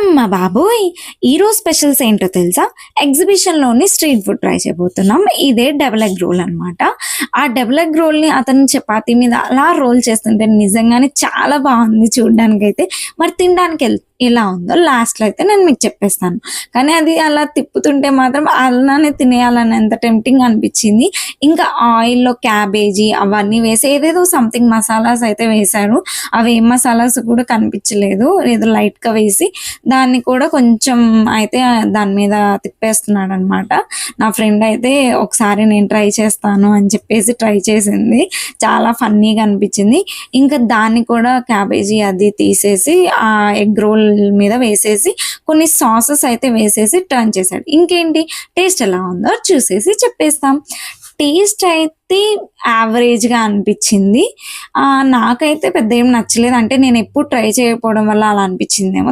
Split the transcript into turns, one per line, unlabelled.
అమ్మ బాబోయ్! ఈరోజు స్పెషల్స్ ఏంటో తెలుసా? ఎగ్జిబిషన్‌లోని స్ట్రీట్ ఫుడ్ ట్రై చేయబోతున్నాం. ఇదే డబుల్ ఎగ్ రోల్ అనమాట. ఆ డబుల్ ఎగ్ రోల్‌ని అతను చపాతీ మీద అలా రోల్ చేస్తుంటే నిజంగానే చాలా బావుంది చూడ్డానికైతే. మరి తినడానికి ఎలా ఉందో లాస్ట్‌లో అయితే నేను మీకు చెప్పేస్తాను. కానీ అది అలా తిప్పుతుంటే మాత్రం అలానే తినేయాలనేంత టెంప్టింగ్‌గా అనిపిచ్చింది. ఇంకా ఆయిల్‌లో క్యాబేజీ అవన్నీ వేసి ఏదేదో సంథింగ్ మసాలాస్ అయితే వేశారు. అవేం మసాలాస్ కూడా కనిపించలేదు. ఏదో లైట్‌గా వేసి దాన్ని కూడా కొంచెం అయితే దాని మీద తిప్పేస్తున్నాడనమాట. నా ఫ్రెండ్ అయితే ఒకసారి నేను ట్రై చేస్తాను అని చెప్పేసి ట్రై చేసింది. చాలా ఫన్నీగా అనిపించింది. ఇంకా దాన్ని కూడా క్యాబేజీ అది తీసేసి ఆ ఎగ్ రోల్ మీద వేసేసి కొన్ని సాసెస్ అయితే వేసేసి టర్న్ చేశాడు. ఇంకేంటి టేస్ట్ ఎలా ఉందో చూసేసి చెప్పేస్తాం. టేస్ట్ అయితే యావరేజ్‌గా అనిపించింది. నాకైతే పెద్ద ఏం నచ్చలేదు. అంటే నేను ఎప్పుడు ట్రై చేయకపోవడం వల్ల అలా అనిపించిందేమో